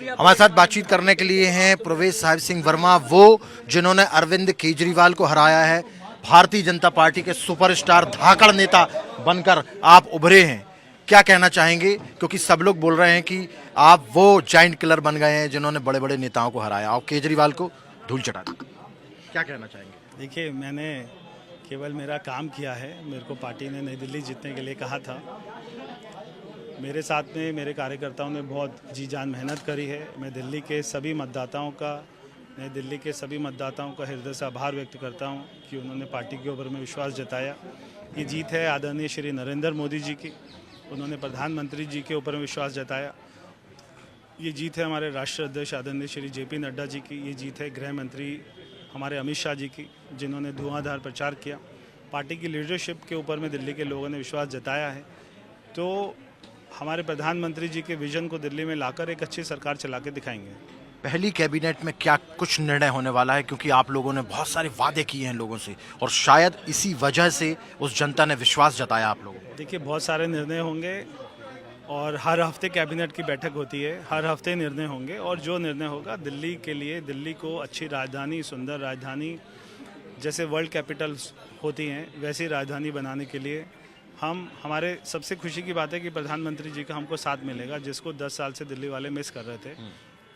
हमारे साथ बातचीत करने के लिए हैं प्रवेश साहिब सिंह वर्मा, वो जिन्होंने अरविंद केजरीवाल को हराया है। भारतीय जनता पार्टी के सुपरस्टार धाकड़ नेता बनकर आप उभरे हैं, क्या कहना चाहेंगे? क्योंकि सब लोग बोल रहे हैं कि आप वो जाइंट किलर बन गए हैं जिन्होंने बड़े बड़े नेताओं को हराया और केजरीवाल को धूल चटा दी। क्या कहना चाहेंगे? देखिए, मैंने केवल मेरा काम किया है। मेरे को पार्टी ने नई दिल्ली जीतने के लिए कहा था। मेरे साथ में मेरे कार्यकर्ताओं ने बहुत जी जान मेहनत करी है। मैं दिल्ली के सभी मतदाताओं का हृदय से आभार व्यक्त करता हूं कि उन्होंने पार्टी के ऊपर में विश्वास जताया। ये जीत है आदरणीय श्री नरेंद्र मोदी जी की, उन्होंने प्रधानमंत्री जी के ऊपर में विश्वास जताया। ये जीत है हमारे राष्ट्रीय अध्यक्ष आदरणीय श्री JP नड्डा जी की। ये जीत है गृह मंत्री हमारे अमित शाह जी की, जिन्होंने धुआंधार प्रचार किया। पार्टी की लीडरशिप के ऊपर में दिल्ली के लोगों ने विश्वास जताया है। तो हमारे प्रधानमंत्री जी के विजन को दिल्ली में लाकर एक अच्छी सरकार चला के दिखाएंगे। पहली कैबिनेट में क्या कुछ निर्णय होने वाला है? क्योंकि आप लोगों ने बहुत सारे वादे किए हैं लोगों से और शायद इसी वजह से उस जनता ने विश्वास जताया आप लोगों को। देखिए, बहुत सारे निर्णय होंगे और हर हफ्ते कैबिनेट की बैठक होती है, हर हफ्ते निर्णय होंगे और जो निर्णय होगा दिल्ली के लिए, दिल्ली को अच्छी राजधानी, सुंदर राजधानी, जैसे वर्ल्ड कैपिटल्स होती हैं वैसी राजधानी बनाने के लिए हमारे सबसे खुशी की बात है कि प्रधानमंत्री जी का हमको साथ मिलेगा, जिसको 10 साल से दिल्ली वाले मिस कर रहे थे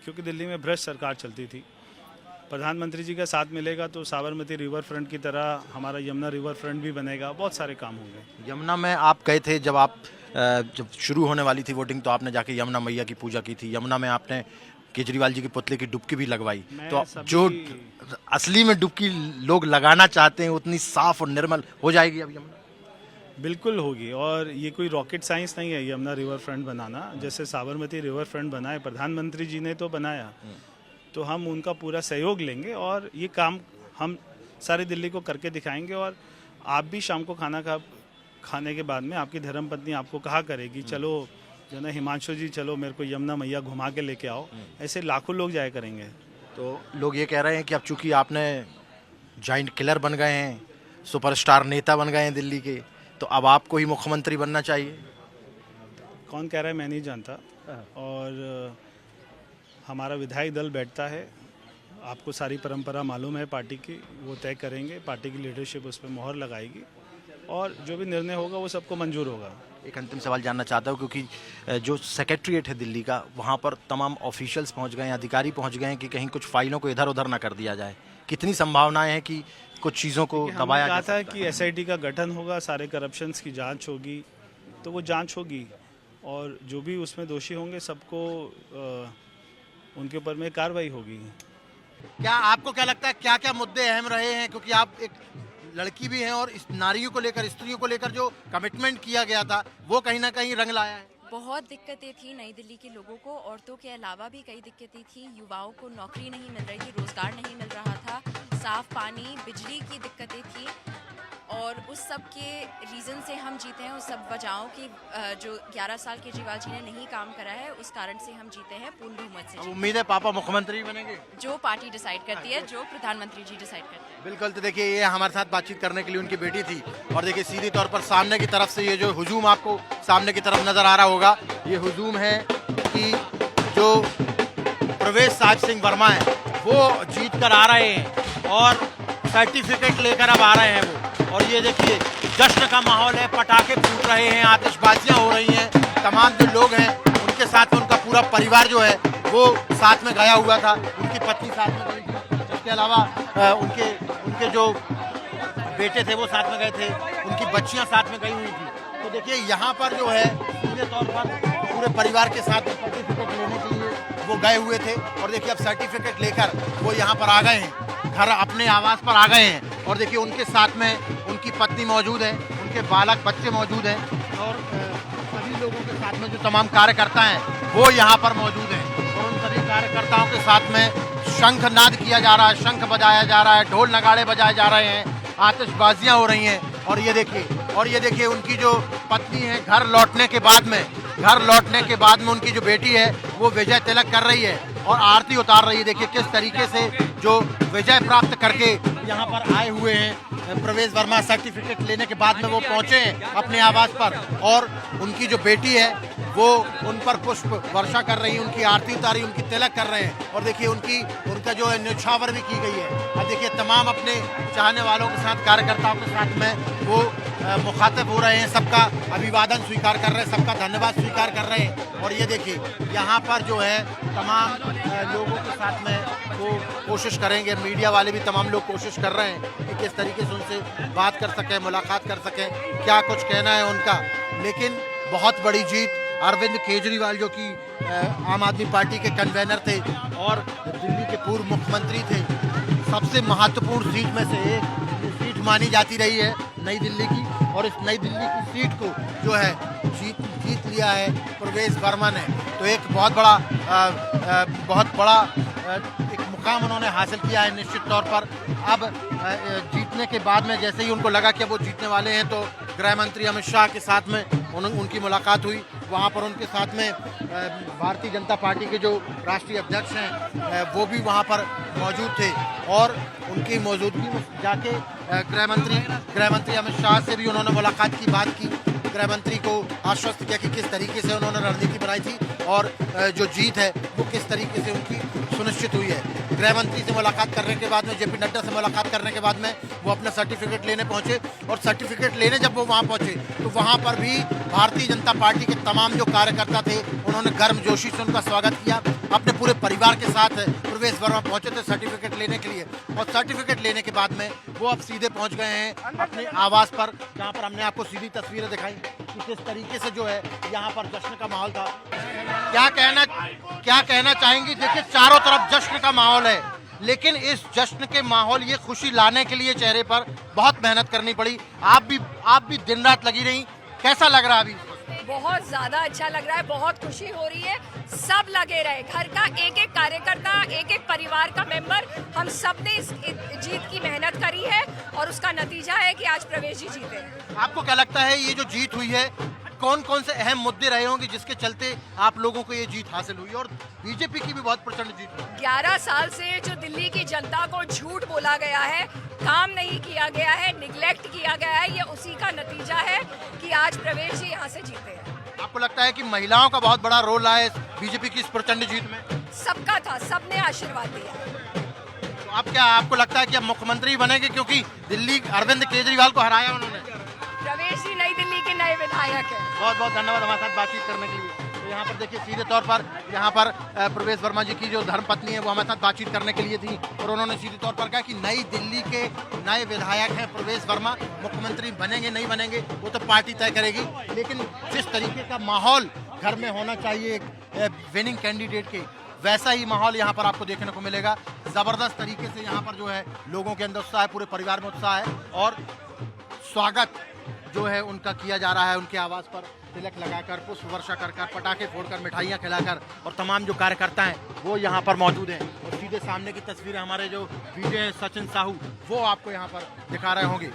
क्योंकि दिल्ली में भ्रष्ट सरकार चलती थी। प्रधानमंत्री जी का साथ मिलेगा तो साबरमती रिवर फ्रंट की तरह हमारा यमुना रिवर फ्रंट भी बनेगा, बहुत सारे काम होंगे। यमुना में आप गए थे जब शुरू होने वाली थी वोटिंग, तो आपने जाके यमुना मैया की पूजा की थी। यमुना में आपने केजरीवाल जी के पुतले की डुबकी भी लगवाई। तो जो असली में डुबकी लोग लगाना चाहते हैं उतनी साफ और निर्मल हो जाएगी अब यमुना? बिल्कुल होगी। और ये कोई रॉकेट साइंस नहीं है यमुना रिवर फ्रंट बनाना। जैसे साबरमती रिवर फ्रंट बनाए प्रधानमंत्री जी ने तो बनाया, तो हम उनका पूरा सहयोग लेंगे और ये काम हम सारी दिल्ली को करके दिखाएंगे। और आप भी शाम को खाने के बाद में आपकी धर्मपत्नी आपको कहा करेगी, चलो जो ना हिमांशु जी, चलो मेरे को यमुना मैया घुमा के लेके आओ। ऐसे लाखों लोग जाया करेंगे। तो लोग ये कह रहे हैं कि अब चूंकि आपने जाइंट किलर बन गए हैं, सुपरस्टार नेता बन गए हैं दिल्ली के, तो अब आपको ही मुख्यमंत्री बनना चाहिए। कौन कह रहा है मैं नहीं जानता। और हमारा विधायक दल बैठता है, आपको सारी परंपरा मालूम है पार्टी की, वो तय करेंगे। पार्टी की लीडरशिप उस पर मोहर लगाएगी और जो भी निर्णय होगा वो सबको मंजूर होगा। एक अंतिम सवाल जानना चाहता हूँ, क्योंकि जो सेक्रेटरीट है दिल्ली का, वहाँ पर तमाम ऑफिशियल्स पहुँच गए हैं, अधिकारी पहुँच गए हैं कि कहीं कुछ फाइलों को इधर उधर ना कर दिया जाए। कितनी संभावनाएं हैं कि कुछ चीज़ों को दबाया जा सकता है? कहा था कि SIT का गठन होगा, सारे करप्शंस की जांच होगी, तो वो जांच होगी और जो भी उसमें दोषी होंगे सबको उनके ऊपर में कार्रवाई होगी। क्या आपको क्या लगता है क्या क्या मुद्दे अहम रहे हैं? क्योंकि आप एक लड़की भी हैं और इस नारियों को लेकर, स्त्रियों को लेकर जो कमिटमेंट किया गया था वो कहीं ना कहीं रंग लाया है। बहुत दिक्कतें थी नई दिल्ली के लोगों को, औरतों के अलावा भी कई दिक्कतें थी। युवाओं को नौकरी नहीं मिल रही थी, रोजगार नहीं मिल रहा था, साफ पानी, बिजली की दिक्कतें थी और उस सब के रीज़न से हम जीते हैं। उस सब वजहों की जो 11 साल केजरीवाल जी ने नहीं काम करा है, उस कारण से हम जीते हैं पूर्ण बहुमत से। उम्मीद है पापा मुख्यमंत्री बनेंगे? जो पार्टी डिसाइड करती है, जो प्रधानमंत्री जी डिसाइड करते हैं। बिल्कुल। तो देखिए, ये हमारे साथ बातचीत करने के लिए उनकी बेटी थी और देखिए सीधी तौर पर सामने की तरफ से ये जो हुजूम आपको सामने की तरफ नजर आ रहा होगा, ये हुजूम है कि जो प्रवेश साहिब सिंह वर्मा है वो जीत कर आ रहे हैं और सर्टिफिकेट लेकर अब आ रहे हैं वो। और ये देखिए जश्न का माहौल है, पटाखे फूट रहे हैं, आतिशबाजियां हो रही हैं। तमाम जो लोग हैं उनके साथ में उनका पूरा परिवार जो है वो साथ में गया हुआ था, उनकी पत्नी साथ में गई थी, इसके अलावा उनके जो बेटे थे वो साथ में गए थे, उनकी बच्चियां साथ में गई हुई थी। तो देखिए यहाँ पर जो है सीधे तौर पर पूरे परिवार के साथ सर्टिफिकेट लेने के लिए वो गए हुए थे और देखिए अब सर्टिफिकेट लेकर वो यहाँ पर आ गए हैं, घर अपने आवास पर आ गए हैं। और देखिए उनके साथ में उनकी पत्नी मौजूद है, उनके बालक बच्चे मौजूद हैं और सभी लोगों के साथ में जो तमाम कार्यकर्ता हैं वो यहाँ पर मौजूद हैं। और उन सभी कार्यकर्ताओं के साथ में शंखनाद किया जा रहा है, शंख बजाया जा रहा है, ढोल नगाड़े बजाए जा रहे हैं, आतिशबाजियाँ हो रही हैं। और ये देखिए उनकी जो पत्नी है घर लौटने के बाद में घर लौटने के बाद में उनकी जो बेटी है वो विजय तिलक कर रही है और आरती उतार रही है। देखिए किस तरीके से जो विजय प्राप्त करके यहाँ पर आए हुए हैं प्रवेश वर्मा, सर्टिफिकेट लेने के बाद में वो पहुंचे हैं अपने आवास पर और उनकी जो बेटी है वो उन पर पुष्प वर्षा कर रही है, उनकी आरती उतारी, उनकी तिलक कर रहे हैं और देखिए उनका जो है न्यौछावर भी की गई है। अब देखिए तमाम अपने चाहने वालों के साथ, कार्यकर्ताओं के साथ में वो मुखातिब हो रहे हैं, सबका अभिवादन स्वीकार कर रहे हैं, सबका धन्यवाद स्वीकार कर रहे हैं। और ये देखिए यहाँ पर जो है तमाम लोगों के साथ में वो कोशिश करेंगे, मीडिया वाले भी तमाम लोग कोशिश कर रहे हैं कि किस तरीके से उनसे बात कर सकें, मुलाकात कर सकें, क्या कुछ कहना है उनका। लेकिन बहुत बड़ी जीत अरविंद केजरीवाल जो कि आम आदमी पार्टी के कन्वेनर थे और दिल्ली के पूर्व मुख्यमंत्री थे, सबसे महत्वपूर्ण सीट में से एक सीट मानी जाती रही है नई दिल्ली की। और इस नई दिल्ली की सीट को जो है जीत लिया है प्रवेश वर्मा ने। तो एक बहुत बड़ा एक मुकाम उन्होंने हासिल किया है निश्चित तौर पर। अब जीतने के बाद में जैसे ही उनको लगा कि वो जीतने वाले हैं तो गृह मंत्री अमित शाह के साथ में उनकी मुलाकात हुई। वहाँ पर उनके साथ में भारतीय जनता पार्टी के जो राष्ट्रीय अध्यक्ष हैं वो भी वहाँ पर मौजूद थे और उनकी मौजूदगी में जाके गृह मंत्री अमित शाह से भी उन्होंने मुलाकात की, बात की। गृह मंत्री को आश्वस्त किया कि किस तरीके से उन्होंने रणनीति बनाई थी और जो जीत है वो किस तरीके से उनकी सुनिश्चित हुई है। गृह मंत्री से मुलाकात करने के बाद में, जेपी नड्डा से मुलाकात करने के बाद में वो अपना सर्टिफिकेट लेने पहुंचे और सर्टिफिकेट लेने जब वो वहाँ पहुंचे तो वहाँ पर भी भारतीय जनता पार्टी के तमाम जो कार्यकर्ता थे उन्होंने गर्मजोशी से उनका स्वागत किया। अपने पूरे परिवार के साथ प्रवेश वर्मा पहुंचे थे सर्टिफिकेट लेने के लिए और सर्टिफिकेट लेने के बाद में वो अब सीधे पहुंच गए हैं अपने आवास पर, जहाँ पर हमने आपको सीधी तस्वीरें दिखाई कि किस तरीके से जो है यहाँ पर जश्न का माहौल था। क्या कहना चाहेंगी? देखिए चारों तरफ जश्न का माहौल है, लेकिन इस जश्न के माहौल, ये खुशी लाने के लिए चेहरे पर बहुत मेहनत करनी पड़ी। आप भी दिन रात लगी रही, कैसा लग रहा है अभी? बहुत ज्यादा अच्छा लग रहा है, बहुत खुशी हो रही है। सब लगे रहे, घर का एक एक कार्यकर्ता, एक एक परिवार का मेंबर, हम सब ने इस जीत की मेहनत करी है और उसका नतीजा है कि आज प्रवेश जी जीते। आपको क्या लगता है ये जो जीत हुई है, कौन कौन से अहम मुद्दे रहे होंगे जिसके चलते आप लोगों को ये जीत हासिल हुई? और बीजेपी की भी बहुत प्रचंड जीत हुई। 11 साल से जो दिल्ली की जनता को झूठ बोला गया है, काम नहीं किया गया है, निगलेक्ट किया गया है, ये उसी का नतीजा है कि आज प्रवेश जी यहाँ से जीते हैं। आपको लगता है कि महिलाओं का बहुत बड़ा रोल रहा है बीजेपी की इस प्रचंड जीत में? सबका था, सबने आशीर्वाद दिया। तो आपको लगता है कि अब मुख्यमंत्री बनेंगे क्योंकि दिल्ली अरविंद केजरीवाल को हराया उन्होंने? प्रवेश जी नई दिल्ली के नए विधायक हैं। बहुत बहुत धन्यवाद हमारे साथ बातचीत करने के लिए। तो यहाँ पर देखिए सीधे तौर पर यहाँ पर प्रवेश वर्मा जी की जो धर्मपत्नी है वो हमारे साथ बातचीत करने के लिए थी और उन्होंने सीधे तौर पर कहा कि नई दिल्ली के नए विधायक हैं प्रवेश वर्मा, मुख्यमंत्री बनेंगे नहीं बनेंगे वो तो पार्टी तय करेगी, लेकिन जिस तरीके का माहौल घर में होना चाहिए विनिंग कैंडिडेट के, वैसा ही माहौल यहाँ पर आपको देखने को मिलेगा। ज़बरदस्त तरीके से यहाँ पर जो है लोगों के अंदर उत्साह है, पूरे परिवार में उत्साह है और स्वागत जो है उनका किया जा रहा है उनके आवास पर तिलक लगाकर, पुष्प वर्षा कर, पटाखे फोड़कर, मिठाइयाँ खिलाकर और तमाम जो कार्यकर्ता हैं वो यहाँ पर मौजूद हैं। और सीधे सामने की तस्वीरें हमारे जो वीडियो हैं सचिन साहू वो आपको यहाँ पर दिखा रहे होंगे।